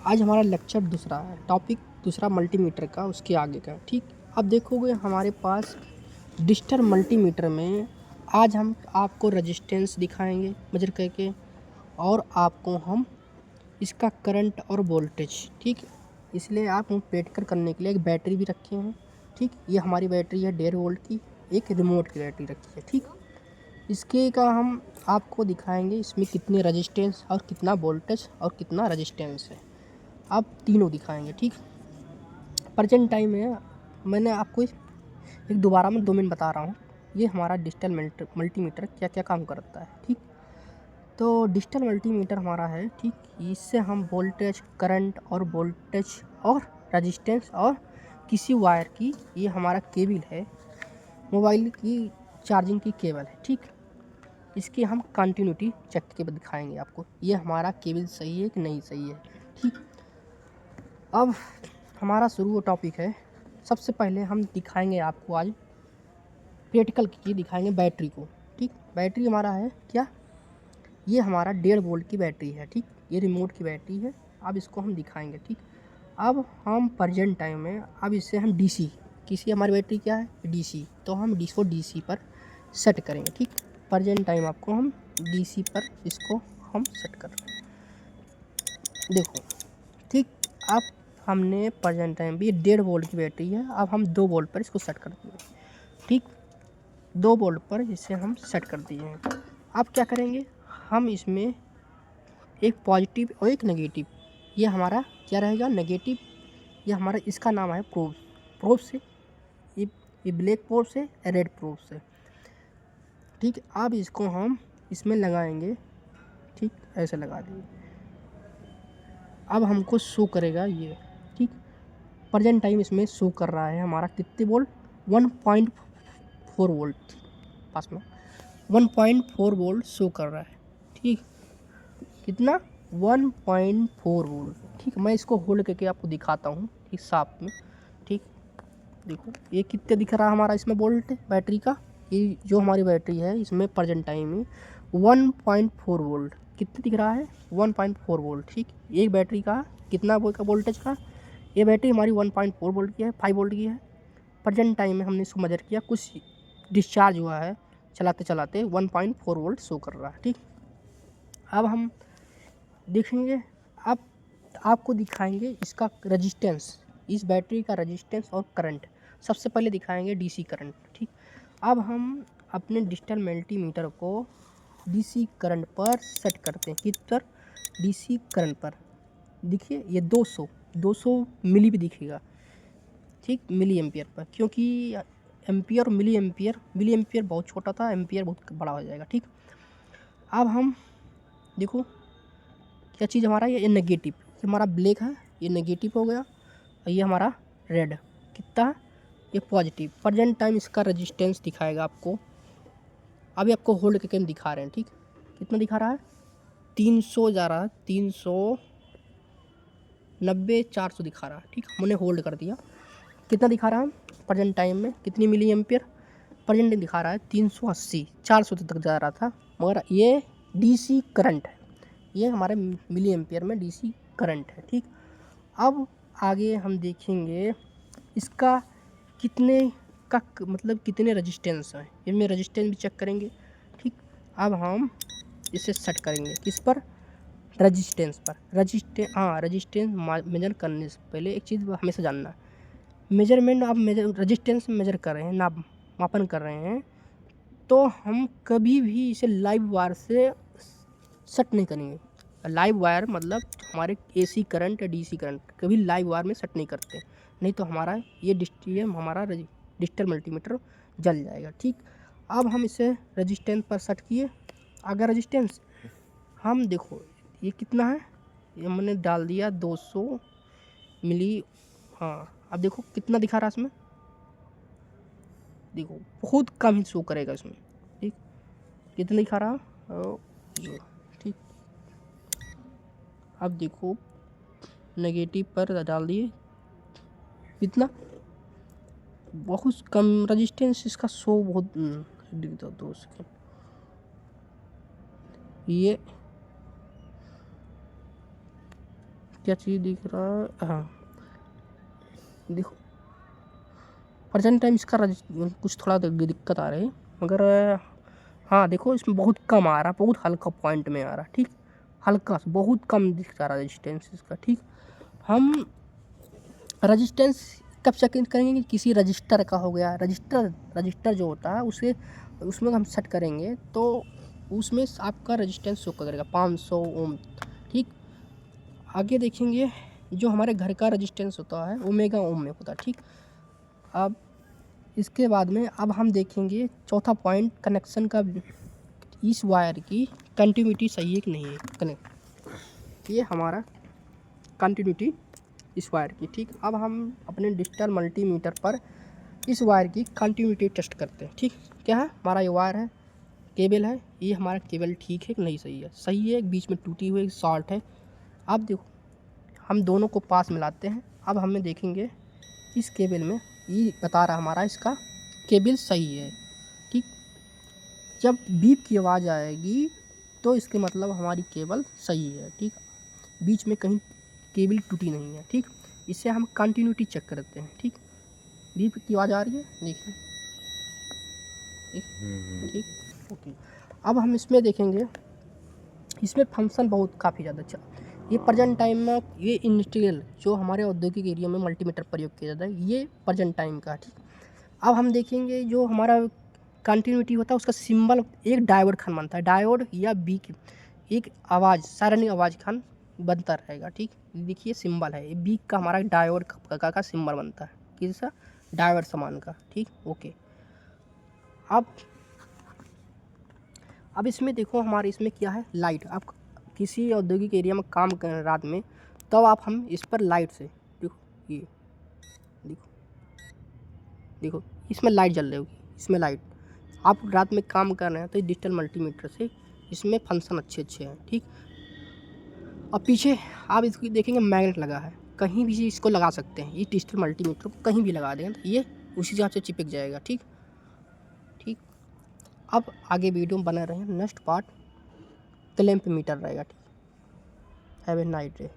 आज हमारा लेक्चर दूसरा है, टॉपिक दूसरा मल्टीमीटर का, उसके आगे का। ठीक, अब देखोगे हमारे पास डिजिटल मल्टीमीटर में आज हम आपको रेजिस्टेंस दिखाएंगे मेजर करके, और आपको हम इसका करंट और वोल्टेज, ठीक, इसलिए आप हम प्रैक्टिकल करने के लिए एक बैटरी भी रखे हैं। ठीक, ये हमारी बैटरी है 1.5 वोल्ट की, एक रिमोट की बैटरी रखी है। ठीक, इसके का हम आपको दिखाएंगे इसमें कितने रेजिस्टेंस और कितना वोल्टेज और कितना रेजिस्टेंस है, आप तीनों दिखाएंगे। ठीक, प्रेजेंट टाइम में मैंने आपको एक दोबारा में 2 मिनट बता रहा हूँ, ये हमारा डिजिटल मल्टीमीटर क्या क्या काम करता है। ठीक, तो डिजिटल मल्टीमीटर हमारा है, ठीक, इससे हम वोल्टेज, करंट और वोल्टेज और रेजिस्टेंस और किसी वायर की, ये हमारा केबल है, मोबाइल की चार्जिंग की केबल है। ठीक, इसकी हम कंटिन्यूटी चेक के दिखाएंगे आपको, ये हमारा केबल सही है कि नहीं सही है। ठीक, अब हमारा शुरू टॉपिक है। सबसे पहले हम दिखाएंगे आपको आज प्रैक्टिकल की चीज़ दिखाएंगे, बैटरी को। ठीक, बैटरी हमारा है क्या, ये हमारा 1.5 वोल्ट की बैटरी है। ठीक, ये रिमोट की बैटरी है, अब इसको हम दिखाएंगे। ठीक, अब हम प्रेजेंट टाइम में अब इससे हम डीसी, किसी हमारी बैटरी क्या है डीसी, तो हम इसको डीसी पर सेट करेंगे। ठीक, प्रेजेंट टाइम आपको हम डीसी पर इसको हम सेट कर रहे हैं, देखो। ठीक, अब हमने प्रेजेंट टाइम भी 1.5 वोल्ट की बैटरी है, अब हम 2 वोल्ट पर इसको सेट कर दिए। ठीक, 2 वोल्ट पर इसे हम सेट कर दिए हैं। अब क्या करेंगे, हम इसमें एक पॉजिटिव और एक नेगेटिव, ये हमारा क्या रहेगा नेगेटिव, ये हमारा इसका नाम है प्रोब, प्रोब से ये ब्लैक प्रोब से रेड प्रोब से। ठीक, अब इसको हम इसमें लगाएंगे। ठीक, ऐसे लगा दिए, अब हमको शो करेगा ये। ठीक, प्रेजेंट टाइम इसमें शो कर रहा है हमारा कितने वोल्ट, 1.4 वोल्ट, पास में 1.4 वोल्ट शो कर रहा है। ठीक, कितना 1.4 वोल्ट। ठीक, मैं इसको होल्ड करके आपको दिखाता हूँ इस साफ में। ठीक, देखो ये कितने दिख रहा है हमारा इसमें वोल्ट बैटरी का, ये जो हमारी बैटरी है इसमें प्रेजेंट टाइम में 1.4 वोल्ट कितने दिख रहा है, 1.4 वोल्ट। ठीक, एक बैटरी का कितना वोल्टेज का, ये बैटरी हमारी 1.4 वोल्ट की है, 5 वोल्ट की है। प्रेजेंट टाइम में हमने इसको मेजर किया, कुछ डिस्चार्ज हुआ है चलाते चलाते 1.4 वोल्ट शो कर रहा है। ठीक, अब हम देखेंगे, अब आपको दिखाएंगे इसका रेजिस्टेंस, इस बैटरी का रेजिस्टेंस और करंट। सबसे पहले दिखाएंगे डीसी करंट। ठीक, अब हम अपने डिजिटल मल्टीमीटर को डीसी करंट पर सेट करते हैं, किस पर, डीसी करंट पर। देखिए ये 200 मिली भी दिखेगा। ठीक, मिली एम्पियर पर, क्योंकि एम्पियर मिली एम्पियर बहुत छोटा था, एम्पियर बहुत बड़ा हो जाएगा। ठीक, अब हम देखो क्या चीज़ हमारा ये नेगेटिव, ये हमारा ब्लैक है, ये नेगेटिव हो गया, और ये हमारा रेड कितना है, ये पॉजिटिव। प्रेजेंट टाइम इसका रेजिस्टेंस दिखाएगा आपको, अभी आपको होल्ड करके हम दिखा रहे हैं। ठीक, कितना दिखा रहा है, 300 जा रहा है, 390 400 दिखा रहा है। ठीक, हमने होल्ड कर दिया, कितना दिखा रहा है प्रेजेंट टाइम में, कितनी मिली एम्पियर, प्रेजेंट टाइम दिखा रहा है 380 400 तक जा रहा था, मगर ये डीसी करंट है, ये हमारे मिली एम्पियर में डीसी करंट है। ठीक, अब आगे हम देखेंगे इसका कितने का मतलब कितने रेजिस्टेंस है, इनमें रेजिस्टेंस भी चेक करेंगे। ठीक, अब हम इसे सेट करेंगे किस पर, रेजिस्टेंस पर। रेजिस्टेंस मेजर करने से पहले एक चीज़ हमेशा जानना है, मेजरमेंट आप रेजिस्टेंस मेजर कर रहे हैं, मापन कर रहे हैं, तो हम कभी भी इसे लाइव वायर से सेट नहीं करेंगे। लाइव वायर मतलब हमारे एसी करंट या डीसी करंट कभी लाइव वायर में सेट नहीं करते, नहीं तो हमारा ये हमारा डिजिटल मल्टीमीटर जल जाएगा। ठीक, अब हम इसे रेजिस्टेंस पर सेट किए, अगर रेजिस्टेंस हम देखो ये कितना है, ये हमने डाल दिया 200 मिली। हाँ, अब देखो कितना दिखा रहा है इसमें, देखो बहुत कम ही शो करेगा इसमें। ठीक, कितना दिखा रहा, ये। ठीक, अब देखो नेगेटिव पर डाल दिए, कितना बहुत कम रेजिस्टेंस इसका शो, बहुत दिखता 2 सेकेंड, ये क्या चीज़ दिख रहा है, हाँ देखो प्रेजेंट टाइम इसका कुछ थोड़ा दिक्कत आ रही है, मगर हाँ देखो इसमें बहुत कम आ रहा, बहुत हल्का पॉइंट में आ रहा, ठीक, हल्का बहुत कम दिख रहा रजिस्टेंस इसका, ठीक। हम रजिस्टेंस कब चेक करेंगे कि किसी रजिस्टर का हो गया, रजिस्टर जो होता है उसे उसमें हम सेट करेंगे तो उसमें आपका रजिस्टेंस शो करेगा 500 ओम, ठीक। आगे देखेंगे जो हमारे घर का रजिस्टेंस होता है वो मेगा ओम में होता है, ठीक। अब इसके बाद में अब हम देखेंगे चौथा पॉइंट, कनेक्शन का, इस वायर की कंटिन्यूटी सही है कि नहीं है, कनेक्ट, ये हमारा कंटिन्यूटी इस वायर की, ठीक। अब हम अपने डिजिटल मल्टीमीटर पर इस वायर की कंटिन्यूटी टेस्ट करते हैं, ठीक। क्या है, हमारा ये वायर है, केबल है, ये हमारा केबल ठीक है कि नहीं, सही है, बीच में टूटी हुई शॉर्ट है। अब देखो हम दोनों को पास मिलाते हैं, अब हमें देखेंगे इस केबल में ये बता रहा हमारा इसका केबल सही है, ठीक। जब बीप की आवाज़ आएगी तो इसके मतलब हमारी केबल सही है, ठीक, बीच में कहीं केबल टूटी नहीं है, ठीक। इससे हम कंटिन्यूटी चेक करते हैं, ठीक। बीप की आवाज़ आ रही है, देखिए, ठीक, ओके। अब हम इसमें देखेंगे, इसमें फंक्शन बहुत काफ़ी ज़्यादा अच्छा, ये प्रेजेंट टाइम में ये इंडस्ट्रियल जो हमारे औद्योगिक एरिया में मल्टीमीटर प्रयोग किया जाता है, ये प्रेजेंट टाइम का, ठीक। अब हम देखेंगे जो हमारा कंटिन्यूटी होता है उसका सिंबल एक डायोड खान बनता है, डायोड या बीक, एक आवाज़ सारणी आवाज़ खान बनता रहेगा, ठीक। देखिए सिंबल है, ये बीक का हमारा डायोड का सिंबल बनता है, किसका, डायोड समान का, ठीक, ओके। अब इसमें देखो हमारे इसमें क्या है, लाइट। आप किसी औद्योगिक एरिया में काम कर रहे रात में, तब आप हम इस पर लाइट से देखो, ये देखो इसमें लाइट जल रही होगी, इसमें लाइट, आप रात में काम कर रहे हैं तो डिजिटल मल्टीमीटर से इसमें फंक्शन अच्छे हैं, ठीक। अब पीछे आप इसकी देखेंगे मैग्नेट लगा है, कहीं भी इसको लगा सकते हैं, ये डिजिटल मल्टीमीटर को कहीं भी लगा देंगे तो ये उसी जगह से चिपक जाएगा, ठीक। अब आगे वीडियो में बने रहें, नेक्स्ट पार्ट क्लैंप मीटर रहेगा, ठीक। Have a night day.